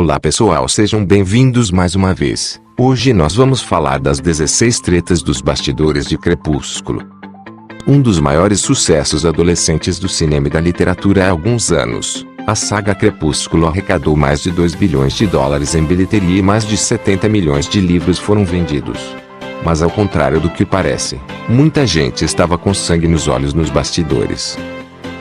Olá pessoal, sejam bem-vindos mais uma vez. Hoje nós vamos falar das 16 tretas dos bastidores de Crepúsculo. Um dos maiores sucessos adolescentes do cinema e da literatura há alguns anos, a saga Crepúsculo arrecadou mais de 2 bilhões de dólares em bilheteria e mais de 70 milhões de livros foram vendidos. Mas ao contrário do que parece, muita gente estava com sangue nos olhos nos bastidores.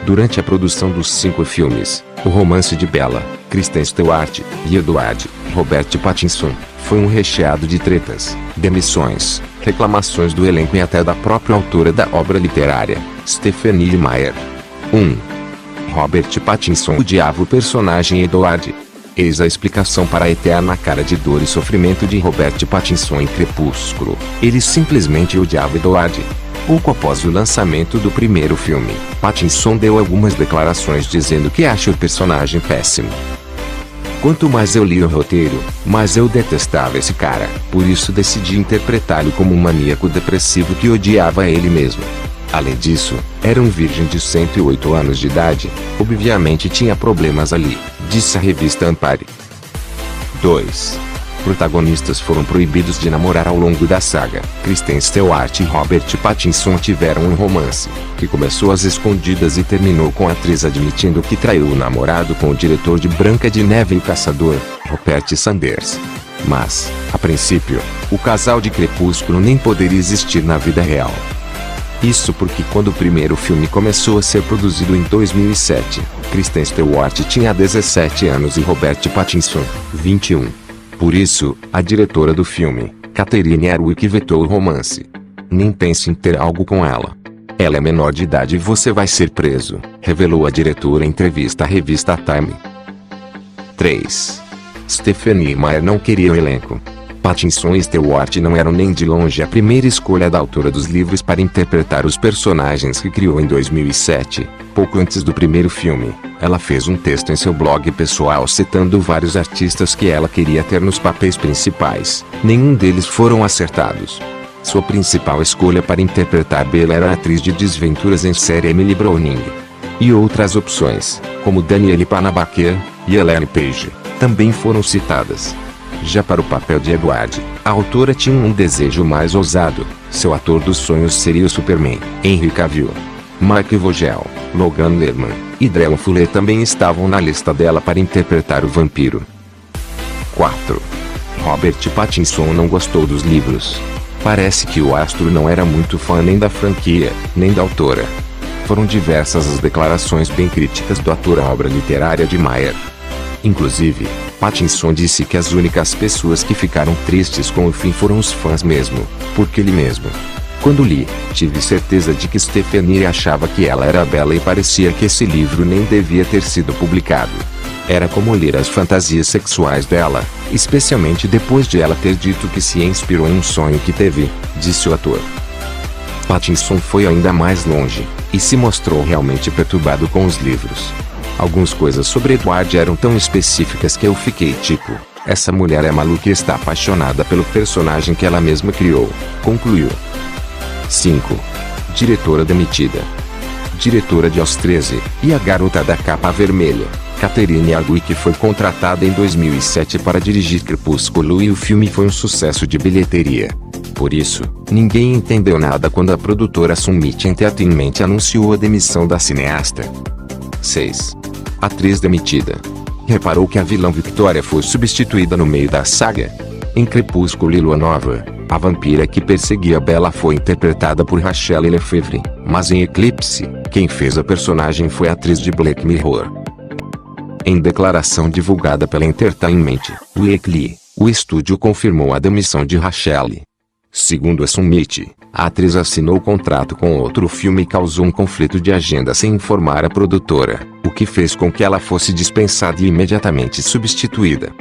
Durante a produção dos 5 filmes, o romance de Bella, Kristen Stewart e Edward, Robert Pattinson, foi um recheado de tretas, demissões, reclamações do elenco e até da própria autora da obra literária, Stephenie Meyer. 1. Robert Pattinson odiava o personagem Edward. Eis a explicação para a eterna cara de dor e sofrimento de Robert Pattinson em Crepúsculo. Ele simplesmente odiava Edward. Pouco após o lançamento do primeiro filme, Pattinson deu algumas declarações dizendo que acha o personagem péssimo. Quanto mais eu li o roteiro, mais eu detestava esse cara, por isso decidi interpretá-lo como um maníaco depressivo que odiava ele mesmo. Além disso, era um virgem de 108 anos de idade, obviamente tinha problemas ali, disse a revista Empire. 2. Protagonistas foram proibidos de namorar ao longo da saga. Kristen Stewart e Robert Pattinson tiveram um romance, que começou às escondidas e terminou com a atriz admitindo que traiu o namorado com o diretor de Branca de Neve e o Caçador, Rupert Sanders. Mas, a princípio, o casal de Crepúsculo nem poderia existir na vida real. Isso porque quando o primeiro filme começou a ser produzido em 2007, Kristen Stewart tinha 17 anos e Robert Pattinson, 21. Por isso, a diretora do filme, Catherine Hardwicke, vetou o romance. Nem pense em ter algo com ela. Ela é menor de idade e você vai ser preso, revelou a diretora em entrevista à revista Time. 3. Stephenie Meyer não queria o elenco. Pattinson e Stewart não eram nem de longe a primeira escolha da autora dos livros para interpretar os personagens que criou em 2007, pouco antes do primeiro filme. Ela fez um texto em seu blog pessoal citando vários artistas que ela queria ter nos papéis principais. Nenhum deles foram acertados. Sua principal escolha para interpretar Bella era a atriz de desventuras em série Emily Browning. E outras opções, como Danielle Panabaker e Ellen Page, também foram citadas. Já para o papel de Edward, a autora tinha um desejo mais ousado. Seu ator dos sonhos seria o Superman, Henry Cavill. Mike Vogel, Logan Lerman e Drew Fuller também estavam na lista dela para interpretar o vampiro. 4. Robert Pattinson não gostou dos livros. Parece que o astro não era muito fã nem da franquia, nem da autora. Foram diversas as declarações bem críticas do ator à obra literária de Meyer. Inclusive, Pattinson disse que as únicas pessoas que ficaram tristes com o fim foram os fãs mesmo, porque ele mesmo. Quando li, tive certeza de que Stephenie achava que ela era bela e parecia que esse livro nem devia ter sido publicado. Era como ler as fantasias sexuais dela, especialmente depois de ela ter dito que se inspirou em um sonho que teve, disse o ator. Pattinson foi ainda mais longe, e se mostrou realmente perturbado com os livros. Algumas coisas sobre Edward eram tão específicas que eu fiquei tipo, essa mulher é maluca e está apaixonada pelo personagem que ela mesma criou, concluiu. 5. Diretora demitida. Diretora de Os 13 e A Garota da Capa Vermelha, Catherine Hardwicke foi contratada em 2007 para dirigir Crepúsculo e o filme foi um sucesso de bilheteria. Por isso, ninguém entendeu nada quando a produtora Summit Entertainment anunciou a demissão da cineasta. 6. Atriz demitida. Reparou que a vilã Victoria foi substituída no meio da saga? Em Crepúsculo e Lua Nova, a vampira que perseguia Bella foi interpretada por Rachel Lefevre, mas em Eclipse, quem fez a personagem foi a atriz de Black Mirror. Em declaração divulgada pela Entertainment Weekly, o estúdio confirmou a demissão de Rachel. Segundo a Summit, a atriz assinou o contrato com outro filme e causou um conflito de agenda sem informar a produtora, o que fez com que ela fosse dispensada e imediatamente substituída.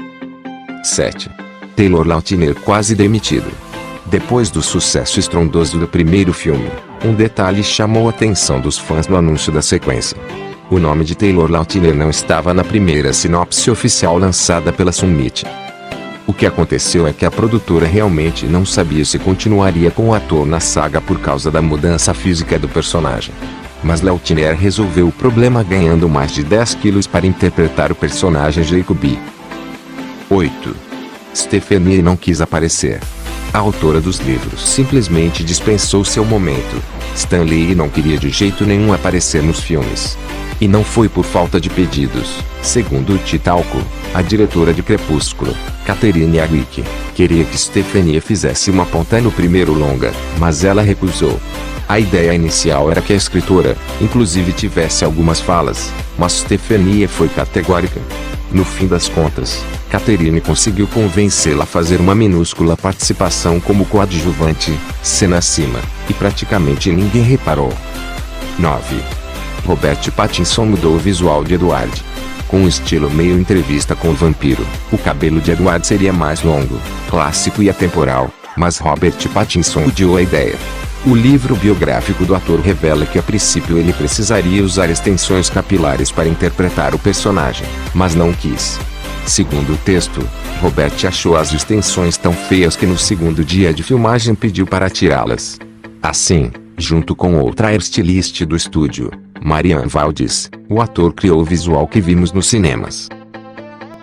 7. Taylor Lautner quase demitido. Depois do sucesso estrondoso do primeiro filme, um detalhe chamou a atenção dos fãs no anúncio da sequência. O nome de Taylor Lautner não estava na primeira sinopse oficial lançada pela Summit. O que aconteceu é que a produtora realmente não sabia se continuaria com o ator na saga por causa da mudança física do personagem. Mas Lautner resolveu o problema ganhando mais de 10 quilos para interpretar o personagem Jacob. 8. Stephanie não quis aparecer. A autora dos livros simplesmente dispensou seu momento. Stan Lee não queria de jeito nenhum aparecer nos filmes. E não foi por falta de pedidos. Segundo Titalco, a diretora de Crepúsculo, Catherine Hardwicke, queria que Stephanie fizesse uma ponta no primeiro longa, mas ela recusou. A ideia inicial era que a escritora, inclusive, tivesse algumas falas, mas Stephanie foi categórica. No fim das contas, Catherine conseguiu convencê-la a fazer uma minúscula participação como coadjuvante, cena acima, e praticamente ninguém reparou. 9. Robert Pattinson mudou o visual de Edward. Com um estilo meio entrevista com o vampiro, o cabelo de Edward seria mais longo, clássico e atemporal, mas Robert Pattinson odiou a ideia. O livro biográfico do ator revela que a princípio ele precisaria usar extensões capilares para interpretar o personagem, mas não quis. Segundo o texto, Robert achou as extensões tão feias que no segundo dia de filmagem pediu para tirá-las. Assim, junto com outra hairstylist do estúdio, Marianne Valdes, o ator criou o visual que vimos nos cinemas.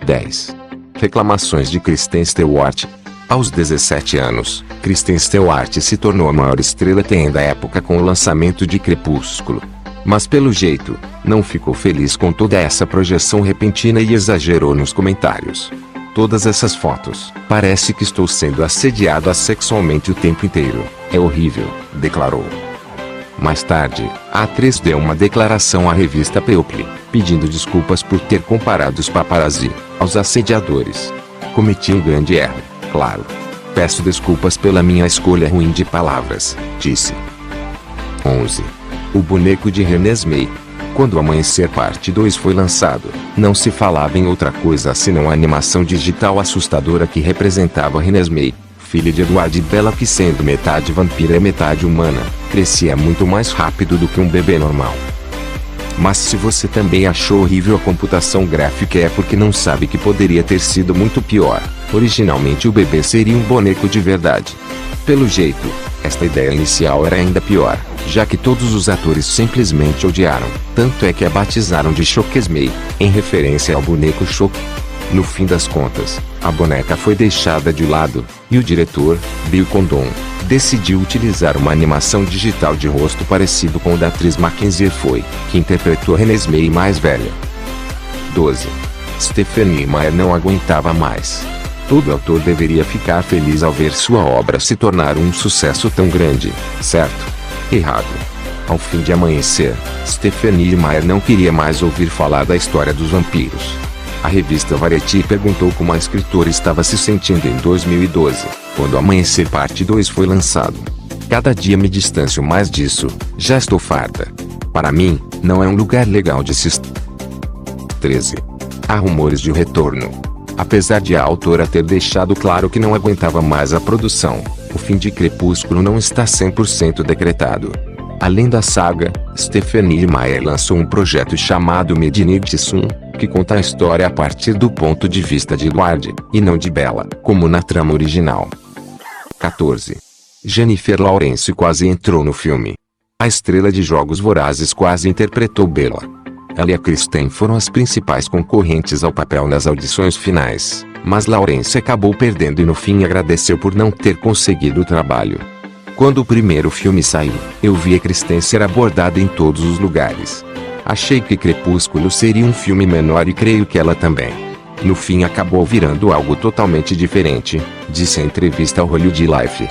10. Reclamações de Kristen Stewart. Aos 17 anos, Kristen Stewart se tornou a maior estrela teen da época com o lançamento de Crepúsculo. Mas pelo jeito, não ficou feliz com toda essa projeção repentina e exagerou nos comentários. Todas essas fotos, parece que estou sendo assediada sexualmente o tempo inteiro, é horrível, declarou. Mais tarde, a atriz deu uma declaração à revista People, pedindo desculpas por ter comparado os paparazzi aos assediadores. Cometi um grande erro, claro. Peço desculpas pela minha escolha ruim de palavras, disse. 11. O boneco de Renesmee. Quando o Amanhecer Parte 2 foi lançado, não se falava em outra coisa senão a animação digital assustadora que representava Renesmee, filha de Edward e Bella, que sendo metade vampira e metade humana, crescia muito mais rápido do que um bebê normal. Mas se você também achou horrível a computação gráfica é porque não sabe que poderia ter sido muito pior. Originalmente o bebê seria um boneco de verdade. Pelo jeito, esta ideia inicial era ainda pior, já que todos os atores simplesmente odiaram, tanto é que a batizaram de Shockesmee, em referência ao boneco Shock. No fim das contas, a boneca foi deixada de lado, e o diretor, Bill Condon, decidiu utilizar uma animação digital de rosto parecido com o da atriz Mackenzie Foy, que interpretou Renesmee mais velha. 12. Stephenie Meyer não aguentava mais. Todo autor deveria ficar feliz ao ver sua obra se tornar um sucesso tão grande, certo? Errado. Ao fim de Amanhecer, Stephenie Meyer não queria mais ouvir falar da história dos vampiros. A revista Variety perguntou como a escritora estava se sentindo em 2012, quando Amanhecer Parte 2 foi lançado. Cada dia me distancio mais disso, já estou farta. Para mim, não é um lugar legal de se 13. Há rumores de retorno. Apesar de a autora ter deixado claro que não aguentava mais a produção, o fim de Crepúsculo não está 100% decretado. Além da saga, Stephenie Meyer lançou um projeto chamado Midnight Sun, que conta a história a partir do ponto de vista de Edward, e não de Bella, como na trama original. 14. Jennifer Lawrence quase entrou no filme. A estrela de Jogos Vorazes quase interpretou Bella. Ela e a Kristen foram as principais concorrentes ao papel nas audições finais, mas Lawrence acabou perdendo e no fim agradeceu por não ter conseguido o trabalho. Quando o primeiro filme saiu, eu vi a Kristen ser abordada em todos os lugares. Achei que Crepúsculo seria um filme menor e creio que ela também. No fim acabou virando algo totalmente diferente, disse em entrevista ao Hollywood Life.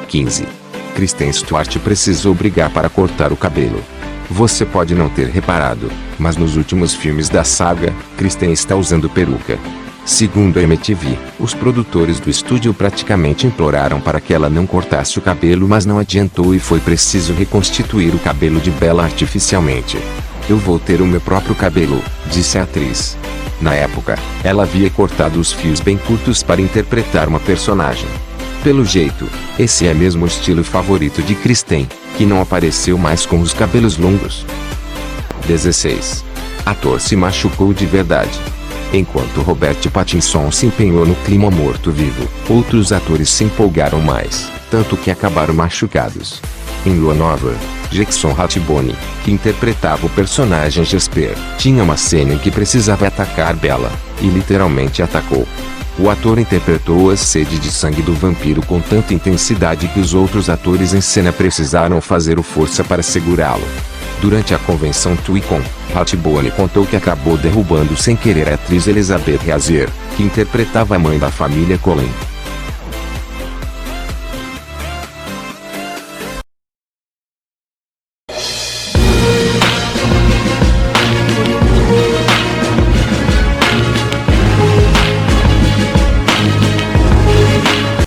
15. Kristen Stewart precisou brigar para cortar o cabelo. Você pode não ter reparado, mas nos últimos filmes da saga, Kristen está usando peruca. Segundo a MTV, os produtores do estúdio praticamente imploraram para que ela não cortasse o cabelo, mas não adiantou e foi preciso reconstituir o cabelo de Bella artificialmente. Eu vou ter o meu próprio cabelo, disse a atriz. Na época, ela havia cortado os fios bem curtos para interpretar uma personagem. Pelo jeito, esse é mesmo o estilo favorito de Kristen, que não apareceu mais com os cabelos longos. 16. Ator se machucou de verdade. Enquanto Robert Pattinson se empenhou no clima morto-vivo, outros atores se empolgaram mais, tanto que acabaram machucados. Em Lua Nova, Jackson Rathbone, que interpretava o personagem Jasper, tinha uma cena em que precisava atacar Bella. e literalmente atacou. O ator interpretou a sede de sangue do vampiro com tanta intensidade que os outros atores em cena precisaram fazer o força para segurá-lo. Durante a convenção Twicon, Rathbone contou que acabou derrubando sem querer a atriz Elizabeth Razier, que interpretava a mãe da família Cullen.